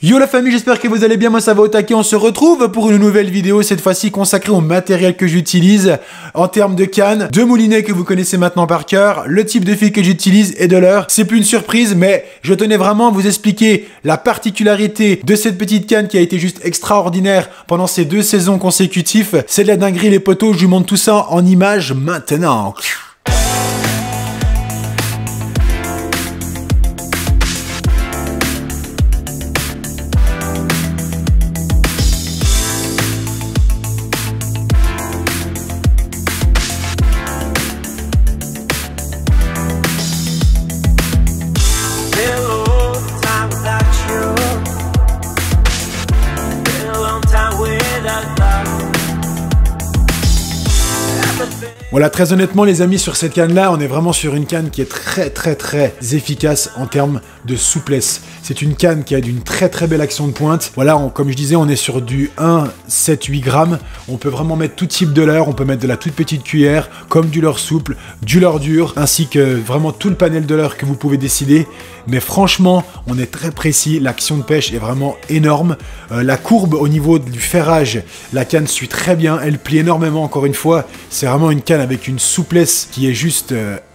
Yo la famille, j'espère que vous allez bien, moi ça va au taquet, on se retrouve pour une nouvelle vidéo, cette fois-ci consacrée au matériel que j'utilise en termes de cannes, de moulinets que vous connaissez maintenant par cœur, le type de fil que j'utilise et de l'heure. C'est plus une surprise, mais je tenais vraiment à vous expliquer la particularité de cette petite canne qui a été juste extraordinaire pendant ces 2 saisons consécutives. C'est de la dinguerie les potos, je vous montre tout ça en images maintenant. Voilà, très honnêtement les amis, sur cette canne là, on est vraiment sur une canne qui est très efficace en termes de souplesse. C'est une canne qui a d'une très belle action de pointe. Voilà, comme je disais, on est sur du 1, 7, 8 grammes. On peut vraiment mettre tout type de leurre, on peut mettre de la toute petite cuillère, comme du leurre souple, du leurre dur, ainsi que vraiment tout le panel de leurre que vous pouvez décider. Mais franchement, on est très précis, l'action de pêche est vraiment énorme. La courbe au niveau du ferrage, la canne suit très bien, elle plie énormément encore une fois. C'est vraiment une canne avec une souplesse qui est juste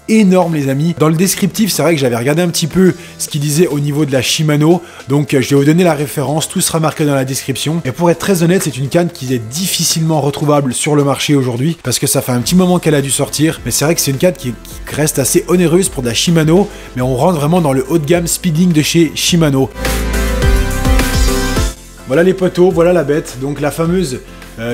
énorme les amis. Dans le descriptif, c'est vrai que j'avais regardé un petit peu ce qu'il disait au niveau de la Shimano, donc je vais vous donner la référence, tout sera marqué dans la description. Et pour être très honnête, c'est une canne qui est difficilement retrouvable sur le marché aujourd'hui, parce que ça fait un petit moment qu'elle a dû sortir, mais c'est vrai que c'est une canne qui reste assez onéreuse pour de la Shimano, mais on rentre vraiment dans le haut de gamme speeding de chez Shimano. Voilà les poteaux, voilà la bête, donc la fameuse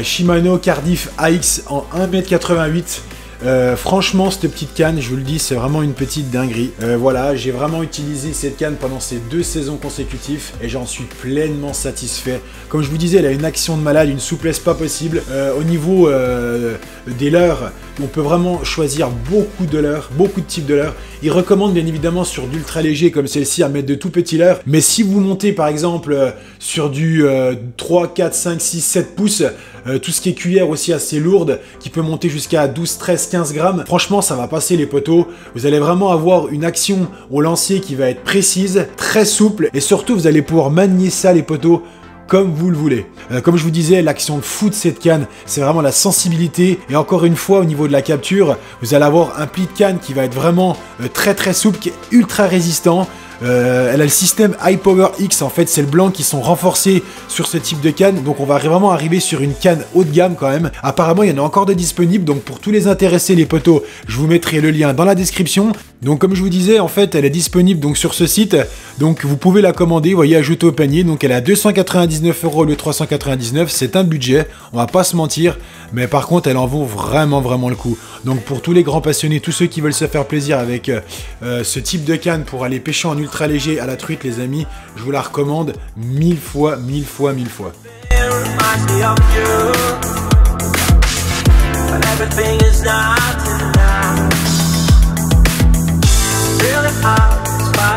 Shimano Cardiff AX en 1,88 m. Franchement, cette petite canne, je vous le dis, c'est vraiment une petite dinguerie. Voilà, j'ai vraiment utilisé cette canne pendant ces 2 saisons consécutives et j'en suis pleinement satisfait. Comme je vous disais, elle a une action de malade, une souplesse pas possible. Au niveau des leurres, on peut vraiment choisir beaucoup de leurres, beaucoup de types de leurres. Il recommande bien évidemment sur d'ultra léger comme celle-ci à mettre de tout petits leurres. Mais si vous montez par exemple sur du 3, 4, 5, 6, 7 pouces, tout ce qui est cuillère aussi assez lourde, qui peut monter jusqu'à 12, 13, 15 grammes. Franchement, ça va passer les poteaux. Vous allez vraiment avoir une action au lancer qui va être précise, très souple. Et surtout, vous allez pouvoir manier ça les poteaux comme vous le voulez. Comme je vous disais, l'action de fou de cette canne, c'est vraiment la sensibilité. Et encore une fois, au niveau de la capture, vous allez avoir un pli de canne qui va être vraiment très souple, qui est ultra résistant. Elle a le système iPower X, en fait c'est le blanc qui sont renforcés sur ce type de canne, donc on va vraiment arriver sur une canne haut de gamme quand même. Apparemment il y en a encore de disponibles, donc pour tous les intéressés les potos, je vous mettrai le lien dans la description. Donc comme je vous disais, en fait elle est disponible donc sur ce site, donc vous pouvez la commander, vous voyez, ajouter au panier, donc elle est à 299 € au lieu de 399, c'est un budget, on va pas se mentir, mais par contre elle en vaut vraiment le coup. Donc pour tous les grands passionnés, tous ceux qui veulent se faire plaisir avec ce type de canne pour aller pêcher en ultra léger à la truite les amis, je vous la recommande 1000 fois.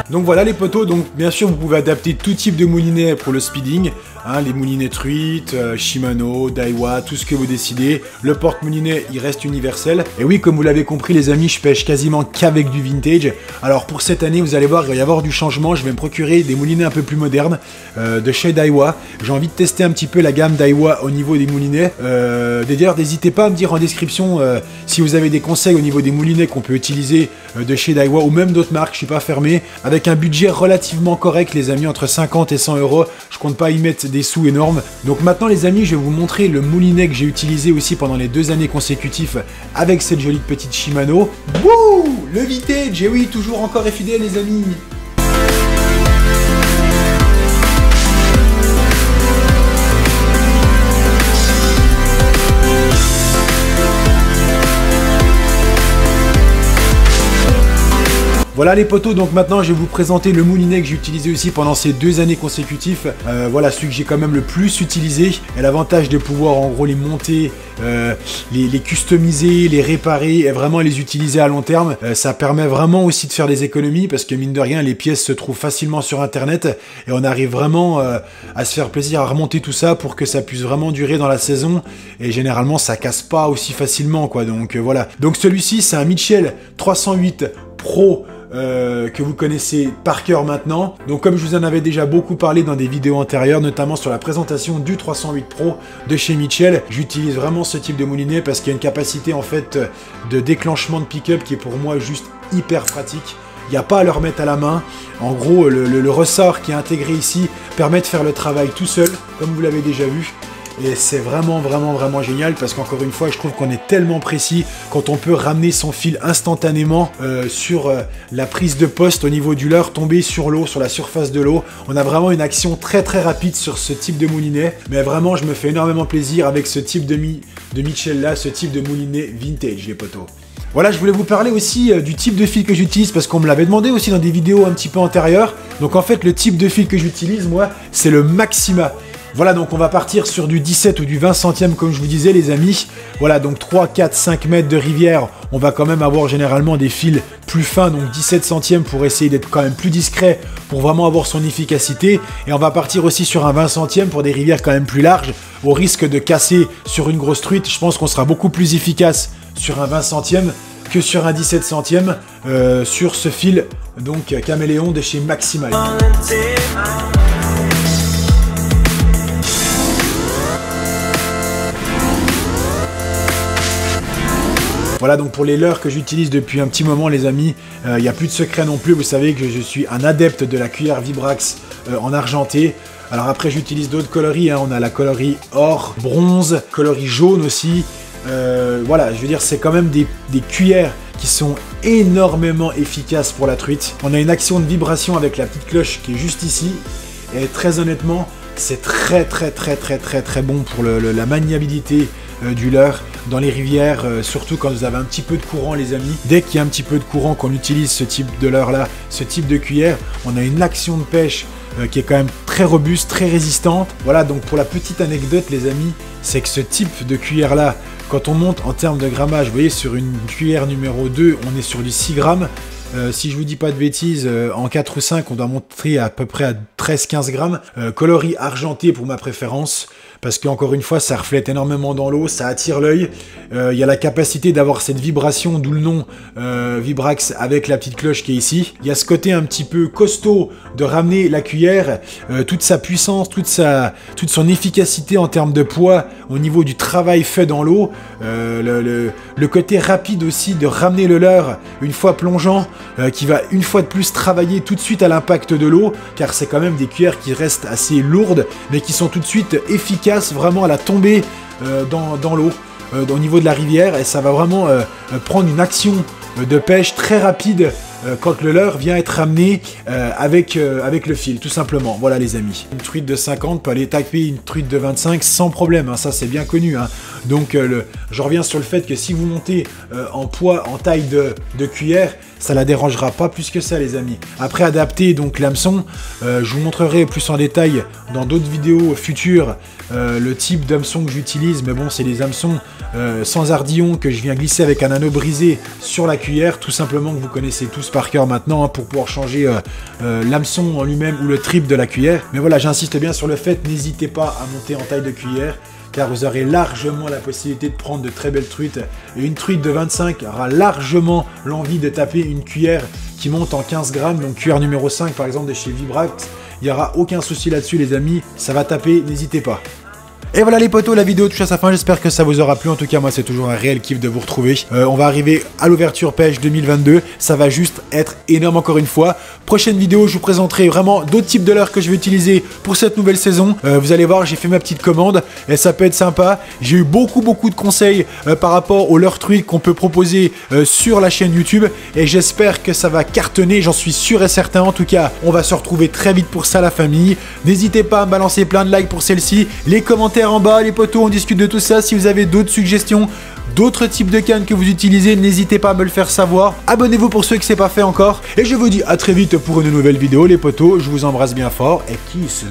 Donc voilà les potos, donc bien sûr vous pouvez adapter tout type de moulinet pour le speeding, hein, les moulinets truites, Shimano, Daiwa, tout ce que vous décidez. Le porte-moulinet il reste universel. Et oui, comme vous l'avez compris les amis, je pêche quasiment qu'avec du vintage. Alors pour cette année vous allez voir, il va y avoir du changement, je vais me procurer des moulinets un peu plus modernes de chez Daiwa. J'ai envie de tester un petit peu la gamme Daiwa au niveau des moulinets. D'ailleurs n'hésitez pas à me dire en description si vous avez des conseils au niveau des moulinets qu'on peut utiliser de chez Daiwa ou même d'autres marques, je suis pas fermé. Avec un budget relativement correct les amis, entre 50 et 100 €, je compte pas y mettre des sous énormes. Donc maintenant les amis, je vais vous montrer le moulinet que j'ai utilisé aussi pendant les 2 années consécutives avec cette jolie petite Shimano. Wouh, le vintage, et oui, toujours encore et fidèle les amis. Voilà les potos, donc maintenant je vais vous présenter le moulinet que j'ai utilisé aussi pendant ces 2 années consécutives. Voilà celui que j'ai quand même le plus utilisé. Et l'avantage de pouvoir en gros les monter, les customiser, les réparer et vraiment les utiliser à long terme. Ça permet vraiment aussi de faire des économies parce que mine de rien les pièces se trouvent facilement sur internet et on arrive vraiment à se faire plaisir à remonter tout ça pour que ça puisse vraiment durer dans la saison. Et généralement ça casse pas aussi facilement quoi, donc voilà. Donc celui-ci c'est un Mitchell 308 pro que vous connaissez par cœur maintenant. Donc comme je vous en avais déjà beaucoup parlé dans des vidéos antérieures, notamment sur la présentation du 308 Pro de chez Mitchell, j'utilise vraiment ce type de moulinet parce qu'il y a une capacité en fait de déclenchement de pick-up qui est pour moi juste hyper pratique. Il n'y a pas à le remettre à la main. En gros, le ressort qui est intégré ici permet de faire le travail tout seul, comme vous l'avez déjà vu. Et c'est vraiment génial parce qu'encore une fois, je trouve qu'on est tellement précis quand on peut ramener son fil instantanément sur la prise de poste au niveau du leurre, tomber sur l'eau, sur la surface de l'eau. On a vraiment une action très rapide sur ce type de moulinet. Mais vraiment, je me fais énormément plaisir avec ce type de Mitchell là, ce type de moulinet vintage, les potos. Voilà, je voulais vous parler aussi du type de fil que j'utilise parce qu'on me l'avait demandé aussi dans des vidéos un petit peu antérieures. Donc en fait, le type de fil que j'utilise, moi, c'est le Maxima. Voilà, donc on va partir sur du 17 ou du 20 centièmes comme je vous disais les amis. Voilà, donc 3, 4, 5 mètres de rivière, on va quand même avoir généralement des fils plus fins, donc 17 centièmes pour essayer d'être quand même plus discret, pour vraiment avoir son efficacité. Et on va partir aussi sur un 20 centièmes pour des rivières quand même plus larges, au risque de casser sur une grosse truite. Je pense qu'on sera beaucoup plus efficace sur un 20 centièmes que sur un 17 centièmes sur ce fil, donc Caméléon de chez Maxima. Voilà donc pour les leurres que j'utilise depuis un petit moment les amis, il n'y a plus de secret non plus, vous savez que je suis un adepte de la cuillère Vibrax en argenté. Alors après j'utilise d'autres coloris, hein. On a la coloris or, bronze, coloris jaune aussi. Voilà, je veux dire c'est quand même des cuillères qui sont énormément efficaces pour la truite. On a une action de vibration avec la petite cloche qui est juste ici. Et très honnêtement, c'est très bon pour la maniabilité du leurre dans les rivières, surtout quand vous avez un petit peu de courant les amis. Dès qu'il y a un petit peu de courant qu'on utilise ce type de leurre là, ce type de cuillère, on a une action de pêche qui est quand même très robuste, très résistante. Voilà, donc pour la petite anecdote les amis, c'est que ce type de cuillère là, quand on monte en termes de grammage, vous voyez sur une cuillère numéro 2, on est sur du 6 grammes. Si je vous dis pas de bêtises, en 4 ou 5, on doit monter à peu près à 13-15 grammes. Coloris argenté pour ma préférence, parce qu'encore une fois, ça reflète énormément dans l'eau, ça attire l'œil. Il y a la capacité d'avoir cette vibration, d'où le nom Vibrax avec la petite cloche qui est ici. Il y a ce côté un petit peu costaud de ramener la cuillère, toute sa puissance, toute son efficacité en termes de poids au niveau du travail fait dans l'eau. Le côté rapide aussi de ramener le leurre une fois plongeant, qui va une fois de plus travailler tout de suite à l'impact de l'eau, car c'est quand même des cuillères qui restent assez lourdes, mais qui sont tout de suite efficaces vraiment à la tombée dans l'eau, au niveau de la rivière, et ça va vraiment prendre une action de pêche très rapide quand le leurre vient être ramené avec le fil, tout simplement. Voilà les amis. Une truite de 50 peut aller taper une truite de 25 sans problème, hein, ça c'est bien connu. Hein. Donc je reviens sur le fait que si vous montez en poids, en taille de cuillère, ça la dérangera pas plus que ça les amis. Après adapter donc l'hameçon, je vous montrerai plus en détail dans d'autres vidéos futures le type d'hameçon que j'utilise, mais bon c'est des hameçons sans ardillon que je viens glisser avec un anneau brisé sur la cuillère, tout simplement, que vous connaissez tous par cœur maintenant, hein, pour pouvoir changer l'hameçon en lui-même ou le trip de la cuillère. Mais voilà, j'insiste bien sur le fait, n'hésitez pas à monter en taille de cuillère, car vous aurez largement la possibilité de prendre de très belles truites. Et une truite de 25 aura largement l'envie de taper une cuillère qui monte en 15 grammes, donc cuillère numéro 5 par exemple de chez Vibrax. Il n'y aura aucun souci là-dessus les amis, ça va taper, n'hésitez pas. Et voilà les potos, la vidéo touche à sa fin, j'espère que ça vous aura plu. En tout cas moi c'est toujours un réel kiff de vous retrouver. On va arriver à l'ouverture pêche 2022, ça va juste être énorme encore une fois. Prochaine vidéo, je vous présenterai vraiment d'autres types de leurres que je vais utiliser pour cette nouvelle saison. Vous allez voir, j'ai fait ma petite commande et ça peut être sympa. J'ai eu beaucoup de conseils par rapport aux leurres truites qu'on peut proposer sur la chaîne YouTube, et j'espère que ça va cartonner, j'en suis sûr et certain. En tout cas, on va se retrouver très vite pour ça la famille. N'hésitez pas à me balancer plein de likes pour celle-ci, les commentaires en bas les potos, on discute de tout ça. Si vous avez d'autres suggestions, d'autres types de cannes que vous utilisez, n'hésitez pas à me le faire savoir. Abonnez-vous pour ceux qui ne sont pas fait encore, et je vous dis à très vite pour une nouvelle vidéo les potos. Je vous embrasse bien fort et kiss.